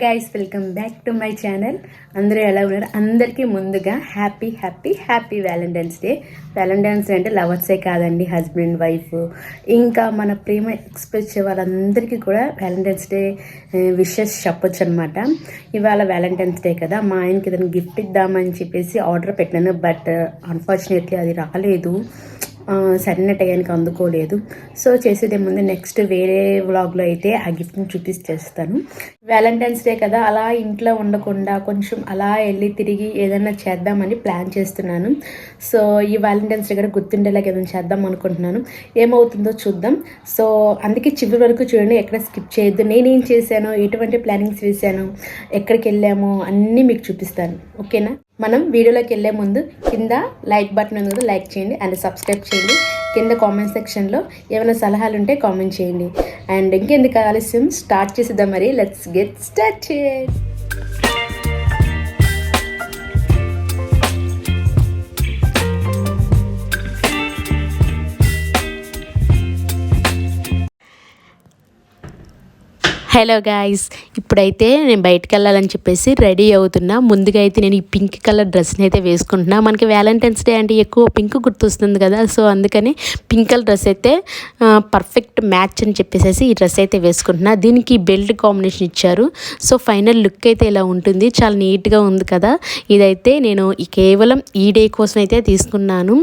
Guys, welcome back to my channel. అందరూ ఎలా ఉన్నారు? అందరికీ ముందుగా happy happy happy Valentine's day. Valentine's day అంటే లవర్సే కాదండి, హస్బెండ్ వైఫ్ ఇంకా మన ప్రేమ ఎక్స్ప్రెస్ వాళ్ళందరికీ కూడా వ్యాలంటైన్స్ డే విషెస్ చెప్పొచ్చు అనమాట. ఇవాళ వ్యాలంటైన్స్ డే కదా, మా ఆయనకి ఏదైనా గిఫ్ట్ ఇద్దామని చెప్పేసి ఆర్డర్ పెట్టాను. బట్ అన్ఫార్చునేట్లీ అది రాలేదు, సరైన టైంకి అందుకోలేదు. సో చేసేదే ముందు నెక్స్ట్ వేరే వ్లాగ్లో అయితే ఆ గిఫ్ట్ని చూపిస్తేస్తాను. వ్యాలంటైన్స్ డే కదా, అలా ఇంట్లో ఉండకుండా కొంచెం అలా వెళ్ళి తిరిగి ఏదైనా చేద్దామని ప్లాన్ చేస్తున్నాను. సో ఈ వ్యాలంటైన్స్ డే కూడా గుర్తుండేలాగా ఏదైనా చేద్దాం అనుకుంటున్నాను. ఏమవుతుందో చూద్దాం. సో అందుకే చివరి వరకు చూడండి, ఎక్కడ స్కిప్ చేయొద్దు. నేనేం చేశాను, ఎటువంటి ప్లానింగ్స్ వేసాను, ఎక్కడికి వెళ్ళాము అన్నీ మీకు చూపిస్తాను. ఓకేనా? మనం వీడియోలోకి వెళ్ళే ముందు కింద లైక్ బటన్ ఉంది కదా, లైక్ చేయండి అండ్ సబ్స్క్రైబ్ చేయండి. కింద కామెంట్ సెక్షన్లో ఏమైనా సలహాలు ఉంటే కామెంట్ చేయండి. అండ్ ఇంకెందుకు ఆలస్యం, స్టార్ట్ చేసేద్దాం. మరి let's get started. Hello guys, ఇప్పుడైతే నేను బయటకు వెళ్ళాలని చెప్పేసి రెడీ అవుతున్నా. ముందుగా అయితే నేను ఈ పింక్ కలర్ డ్రెస్ని అయితే వేసుకుంటున్నా. మనకి వ్యాలంటైన్స్ డే అంటే ఎక్కువ పింక్ గుర్తొస్తుంది కదా, సో అందుకని పింక్ కలర్ డ్రెస్ అయితే పర్ఫెక్ట్ మ్యాచ్ అని చెప్పేసి ఈ డ్రెస్ అయితే వేసుకుంటున్నా. దీనికి బెల్ట్ కాంబినేషన్ ఇచ్చారు. సో ఫైనల్ లుక్ అయితే ఇలా ఉంటుంది, చాలా నీట్గా ఉంది కదా. ఇదైతే నేను కేవలం ఈ డే కోసం అయితే తీసుకున్నాను.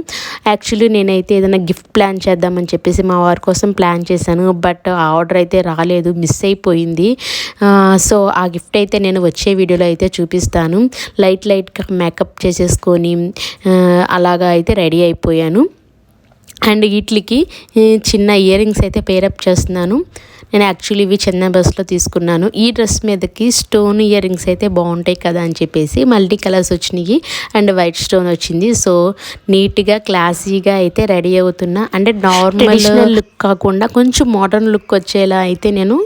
యాక్చువల్లీ నేనైతే ఏదైనా గిఫ్ట్ ప్లాన్ చేద్దామని చెప్పేసి మా వారి కోసం ప్లాన్ చేశాను. బట్ ఆ ఆర్డర్ అయితే రాలేదు, మిస్ అయిపోయింది. సో ఆ గిఫ్ట్ అయితే నేను వచ్చే వీడియోలో అయితే చూపిస్తాను. లైట్గా మేకప్ చేసేసుకొని అలాగా అయితే రెడీ అయిపోయాను. అండ్ వీటికి చిన్న ఇయర్ రింగ్స్ అయితే పేరప్ చేస్తున్నాను. నేను యాక్చువల్లీ ఇవి చెన్నై బస్లో తీసుకున్నాను. ఈ డ్రెస్ మీదకి స్టోన్ ఇయర్ రింగ్స్ అయితే బాగుంటాయి కదా అని చెప్పేసి మల్టీ కలర్స్ వచ్చినాయి అండ్ వైట్ స్టోన్ వచ్చింది. సో నీట్గా క్లాసీగా అయితే రెడీ అవుతున్నా. అంటే నార్మల్ లుక్ కాకుండా కొంచెం మోడర్న్ లుక్ వచ్చేలా అయితే నేను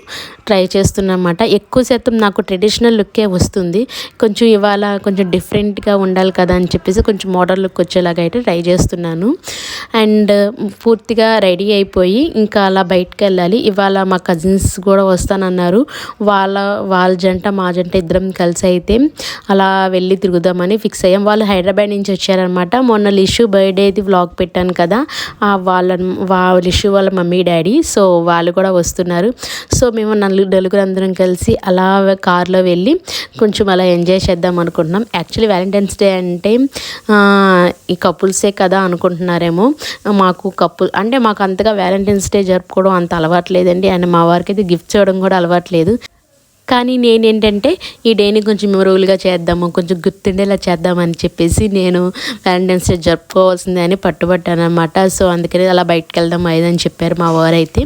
ట్రై చేస్తున్నా అన్నమాట. ఎక్కువ శాతం నాకు ట్రెడిషనల్ లుక్కే వస్తుంది. కొంచెం ఇవాళ కొంచెం డిఫరెంట్గా ఉండాలి కదా అని చెప్పేసి కొంచెం మోడర్న్ లుక్ వచ్చేలాగా అయితే ట్రై చేస్తున్నాను. అండ్ పూర్తిగా రెడీ అయిపోయి ఇంకా అలా బయటకు వెళ్ళాలి. ఇవాళ మా కజిన్స్ కూడా వస్తానన్నారు. వాళ్ళ జంట మా జంట ఇద్దరం కలిసి అయితే అలా వెళ్ళి తిరుగుదామని ఫిక్స్ అయ్యాం. వాళ్ళు హైదరాబాద్ నుంచి వచ్చారనమాట. మొన్న లిషు బర్త్డేది వ్లాగ్ పెట్టాను కదా, లిషు వాళ్ళ మమ్మీ డాడీ, సో వాళ్ళు కూడా వస్తున్నారు. సో మేము నలుగురు అందరం కలిసి అలా కార్లో వెళ్ళి కొంచెం అలా ఎంజాయ్ చేద్దాం అనుకుంటున్నాం. యాక్చువల్లీ వ్యాలంటైన్స్ డే అంటే ఈ కపుల్సే కదా అనుకుంటున్నారేమో. మాకు అంతగా వ్యాలంటైన్స్ డే జరుపుకోవడం అంత అలవాట్లేదండి. అండ్ మా వారికి అయితే గిఫ్ట్ చేయడం కూడా అలవాట్లేదు. కానీ నేనేంటంటే ఈ డేని కొంచెం మెమరబుల్గా చేద్దాము, కొంచెం గుర్తుండేలా చేద్దామని చెప్పేసి నేను వ్యాలంటైన్స్ డే జరుపుకోవాల్సిందే అని పట్టుబట్టాను అనమాట. సో అందుకని అలా బయటకు వెళ్దాం అయ్యేదని చెప్పారు మా వారైతే.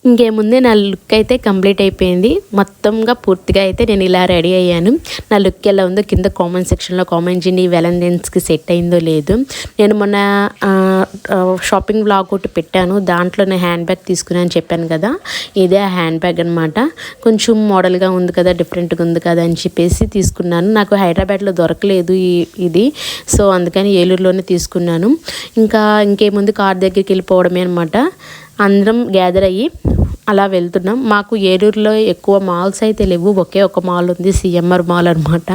ఇంకేముందే నా లుక్ అయితే కంప్లీట్ అయిపోయింది. మొత్తంగా పూర్తిగా అయితే నేను ఇలా రెడీ అయ్యాను. నా లుక్ ఎలా ఉందో కింద కామెంట్ సెక్షన్లో కామెంట్ చేయండి. వ్యాలంటైన్స్కి సెట్ అయిందో లేదు. నేను మొన్న షాపింగ్ వ్లాగ్ ఒకటి పెట్టాను, దాంట్లో నేను హ్యాండ్ బ్యాగ్ తీసుకున్నాను చెప్పాను కదా, ఇదే ఆ హ్యాండ్ బ్యాగ్ అనమాట. కొంచెం మోడల్గా ఉంది కదా, డిఫరెంట్గా ఉంది కదా అని చెప్పేసి తీసుకున్నాను. నాకు హైదరాబాద్లో దొరకలేదు ఇది, సో అందుకని ఏలూరులోనే తీసుకున్నాను. ఇంకేముంది కార్ దగ్గరికి వెళ్ళిపోవడమే అనమాట. అందరం గ్యాదర్ అయ్యి అలా వెళ్తున్నాం. మాకు ఏలూరులో ఎక్కువ మాల్స్ అయితే లేవు, ఒకే ఒక మాల్ ఉంది, సిఎంఆర్ మాల్ అనమాట.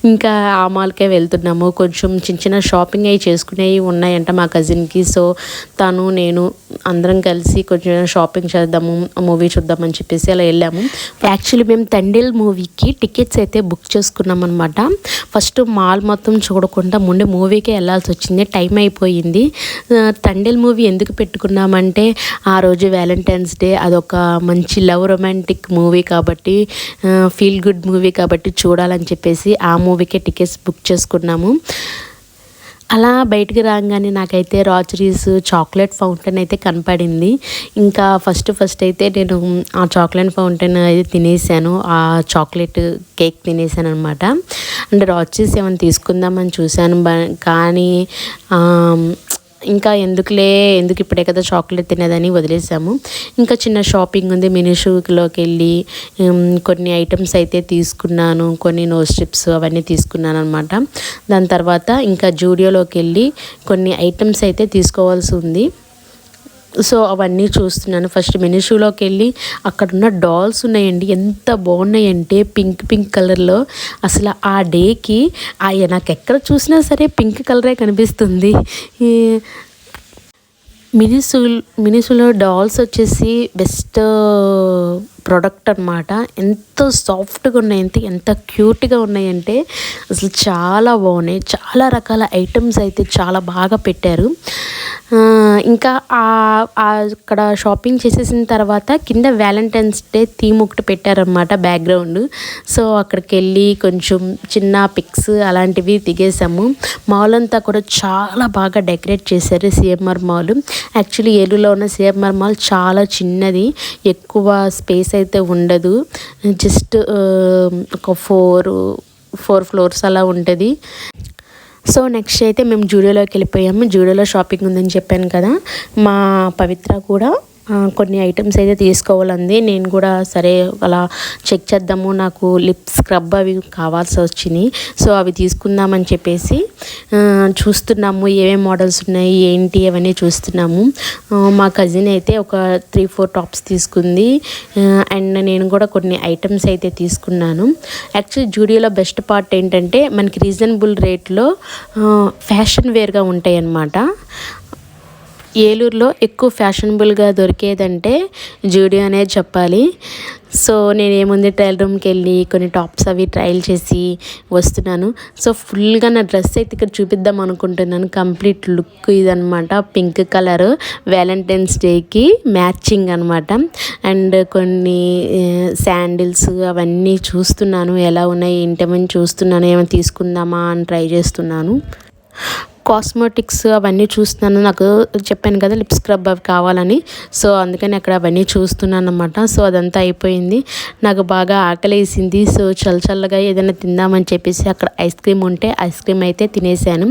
ఇంకా ఆ మాల్కే వెళ్తున్నాము. కొంచెం చిన్న షాపింగ్ అవి చేసుకునేవి ఉన్నాయంట మా కజిన్కి. సో నేను అందరం కలిసి కొంచెం షాపింగ్ చేద్దాము, మూవీ చూద్దామని చెప్పేసి అలా వెళ్ళాము. యాక్చువల్లీ మేము తండేల్ మూవీకి టికెట్స్ అయితే బుక్ చేసుకున్నాం అనమాట. ఫస్ట్ మాల్ మొత్తం చూడకుండా ముందు మూవీకే వెళ్ళాల్సి వచ్చింది, టైం అయిపోయింది. తండేల్ మూవీ ఎందుకు పెట్టుకున్నామంటే ఆ రోజు వ్యాలంటైన్స్ డే, అదొక మంచి లవ్ రొమాంటిక్ మూవీ కాబట్టి, ఫీల్ గుడ్ మూవీ కాబట్టి చూడాలని చెప్పేసి ఆ మూవీకే టికెట్స్ బుక్ చేసుకున్నాము. అలా బయటికి రాగానే నాకైతే రాచరీస్ చాక్లెట్ ఫౌంటైన్ అయితే కనపడింది. ఇంకా ఫస్ట్ అయితే నేను ఆ చాక్లెట్ ఫౌంటైన్ అయితే తినేసాను, ఆ చాక్లెట్ కేక్ తినేసాను అనమాట. అంటే రాచరీస్ ఏమైనా తీసుకుందామని చూశాను, కానీ ఇంకా ఎందుకు ఇప్పుడే కదా చాక్లెట్ తినేదని వదిలేసాము. ఇంకా చిన్న షాపింగ్ ఉంది, మినీ షూలోకి వెళ్ళి కొన్ని ఐటమ్స్ అయితే తీసుకున్నాను, కొన్ని నోస్ స్ట్రిప్స్ అవన్నీ తీసుకున్నాను అనమాట. దాని తర్వాత ఇంకా జూడియోలోకి వెళ్ళి కొన్ని ఐటమ్స్ అయితే తీసుకోవాల్సి ఉంది. సో అవన్నీ చూస్తున్నాను. ఫస్ట్ మినిషోలోకి వెళ్ళి అక్కడున్న డాల్స్ ఉన్నాయండి, ఎంత బాగున్నాయంటే పింక్ కలర్లో. అసలు ఆ డేకి నాకు ఎక్కడ చూసినా సరే పింక్ కలరే కనిపిస్తుంది. మినిసోలో డాల్స్ వచ్చేసి బెస్ట్ ప్రోడక్ట్ అనమాట. ఎంత సాఫ్ట్గా ఉన్నాయి, ఎంత క్యూట్గా ఉన్నాయంటే అసలు చాలా బాగున్నాయి. చాలా రకాల ఐటమ్స్ అయితే చాలా బాగా పెట్టారు. ఇంకా అక్కడ షాపింగ్ చేసేసిన తర్వాత కింద వ్యాలంటైన్స్ డే థీమ్ ఒకటి పెట్టారనమాట బ్యాక్గ్రౌండ్. సో అక్కడికి వెళ్ళి కొంచెం చిన్న పిక్స్ అలాంటివి దిగేసాము. మాల్ అంతా కూడా చాలా బాగా డెకరేట్ చేశారు. సిఎంఆర్ మాల్ యాక్చువల్లీ ఏలూరులో ఉన్న సిఎంఆర్ మాల్ చాలా చిన్నది, ఎక్కువ స్పేస్ అయితే ఉండదు. జస్ట్ ఒక ఫోర్ ఫ్లోర్స్ అలా ఉంటుంది. సో నెక్స్ట్ అయితే మేము జూడియోలోకి వెళ్ళిపోయాము. జూడియోలో షాపింగ్ ఉందని చెప్పాను కదా, మా పవిత్ర కూడా కొన్ని ఐటమ్స్ అయితే తీసుకోవాలంది. నేను కూడా సరే అలా చెక్ చేద్దాము, నాకు లిప్ స్క్రబ్ అవి కావాల్సి వచ్చినాయి. సో అవి తీసుకుందామని చెప్పేసి చూస్తున్నాము, ఏమేమి మోడల్స్ ఉన్నాయి ఏంటి అవన్నీ చూస్తున్నాము. మా కజిన్ అయితే ఒక 3-4 టాప్స్ తీసుకుంది, అండ్ నేను కూడా కొన్ని ఐటమ్స్ అయితే తీసుకున్నాను. యాక్చువల్లీ జూడియోలో బెస్ట్ పార్ట్ ఏంటంటే మనకి రీజనబుల్ రేట్లో ఫ్యాషన్ వేర్గా ఉంటాయి అన్నమాట. ఏలూరులో ఎక్కువ ఫ్యాషనబుల్గా దొరికేదంటే జూడియో అనేది చెప్పాలి. సో నేనేముంది ట్రయల్ రూమ్కి వెళ్ళి కొన్ని టాప్స్ అవి ట్రయల్ చేసి వస్తున్నాను. సో ఫుల్గా నా డ్రెస్ అయితే ఇక్కడ చూపిద్దాం అనుకుంటున్నాను. కంప్లీట్ లుక్ ఇదనమాట, పింక్ కలర్ వ్యాలంటైన్స్ డేకి మ్యాచింగ్ అనమాట. అండ్ కొన్ని శాండిల్స్ అవన్నీ చూస్తున్నాను, ఎలా ఉన్నాయి ఏంటమని చూస్తున్నాను, ఏమైనా తీసుకుందామా అని ట్రై చేస్తున్నాను. కాస్మెటిక్స్ అవన్నీ చూస్తున్నాను. నాకు చెప్పాను కదా లిప్ స్క్రబ్ అవి కావాలని, సో అందుకని అక్కడ అవన్నీ చూస్తున్నాను అనమాట. సో అదంతా అయిపోయింది, నాకు బాగా ఆకలేసింది. సో చల్లగా ఏదైనా తిందామని చెప్పేసి అక్కడ ఐస్ క్రీమ్ ఉంటే ఐస్ క్రీమ్ అయితే తినేసాను.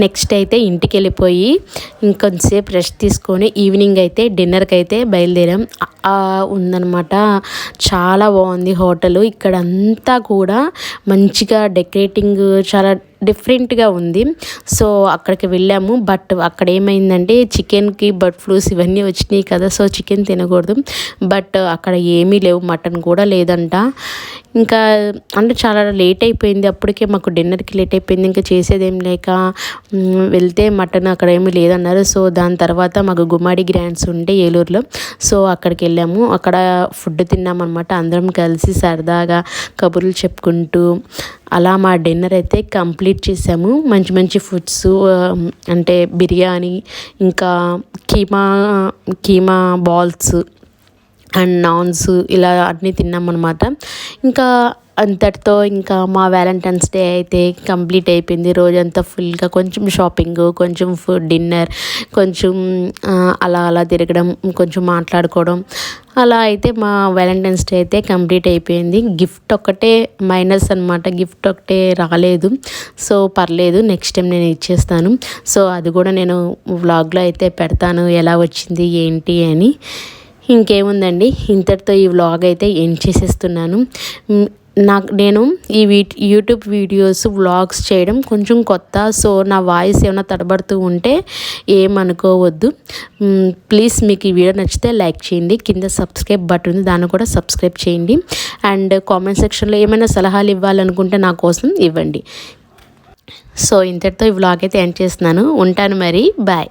నెక్స్ట్ అయితే ఇంటికి వెళ్ళిపోయి ఇంకొంచెంసేపు రెస్ట్ తీసుకొని ఈవినింగ్ అయితే డిన్నర్కి అయితే బయలుదేరాం. ఉందన్నమాట, చాలా బాగుంది హోటల్. ఇక్కడంతా కూడా మంచిగా డెకరేటింగ్ చాలా డిఫరెంట్గా ఉంది. సో అక్కడికి వెళ్ళాము. బట్ అక్కడ ఏమైందంటే చికెన్కి బర్డ్ ఫ్లూస్ ఇవన్నీ వచ్చినాయి కదా, సో చికెన్ తినకూడదు. బట్ అక్కడ ఏమీ లేవు, మటన్ కూడా లేదంట. ఇంకా అంటే చాలా లేట్ అయిపోయింది, అప్పటికే మాకు డిన్నర్కి లేట్ అయిపోయింది. ఇంకా చేసేదేం లేక వెళ్తే మటన్ అక్కడ ఏమీ లేదన్నారు. సో దాని తర్వాత మాకు గుమ్మడి గ్రాండ్స్ ఉంటే ఏలూరులో, సో అక్కడికి వెళ్ళాము. అక్కడ ఫుడ్ తిన్నామన్నమాట, అందరం కలిసి సరదాగా కబుర్లు చెప్పుకుంటూ అలా మా డిన్నర్ అయితే కంప్లీట్ చేసాము. మంచి ఫుడ్స్ అంటే బిర్యానీ, ఇంకా కీమా బాల్స్ అండ్ నాన్స్ ఇలా అన్నీ తిన్నామన్నమాట. ఇంకా అంతటితో ఇంకా మా వ్యాలంటైన్స్ డే అయితే కంప్లీట్ అయిపోయింది. రోజంతా ఫుల్గా కొంచెం షాపింగ్, కొంచెం ఫుడ్, డిన్నర్, కొంచెం అలా తిరగడం, కొంచెం మాట్లాడుకోవడం, అలా అయితే మా వ్యాలంటైన్స్ డే అయితే కంప్లీట్ అయిపోయింది. గిఫ్ట్ ఒకటే మైనస్ అనమాట, గిఫ్ట్ ఒకటే రాలేదు. సో పర్లేదు, నెక్స్ట్ టైం నేను ఇచ్చేస్తాను. సో అది కూడా నేను వ్లాగ్లో అయితే పెడతాను, ఎలా వచ్చింది ఏంటి అని. ఇంకేముందండి, ఇంతటితో ఈ వ్లాగ్ అయితే ఎండ్ చేసేస్తున్నాను. నేను ఈ యూట్యూబ్ వీడియోస్ వ్లాగ్స్ చేయడం కొంచెం కొత్త, సో నా వాయిస్ ఏమైనా తడబడుతూ ఉంటే ఏమనుకోవద్దు. ప్లీజ్ మీకు ఈ వీడియో నచ్చితే లైక్ చేయండి, కింద సబ్స్క్రైబ్ బటన్ ఉంది దాన్ని కూడా సబ్స్క్రైబ్ చేయండి. అండ్ కామెంట్ సెక్షన్లో ఏమైనా సలహాలు ఇవ్వాలనుకుంటే నా కోసం ఇవ్వండి. సో ఇంతటితో ఈ వ్లాగ్ అయితే ఎండ్ చేస్తున్నాను. ఉంటాను మరి, బాయ్.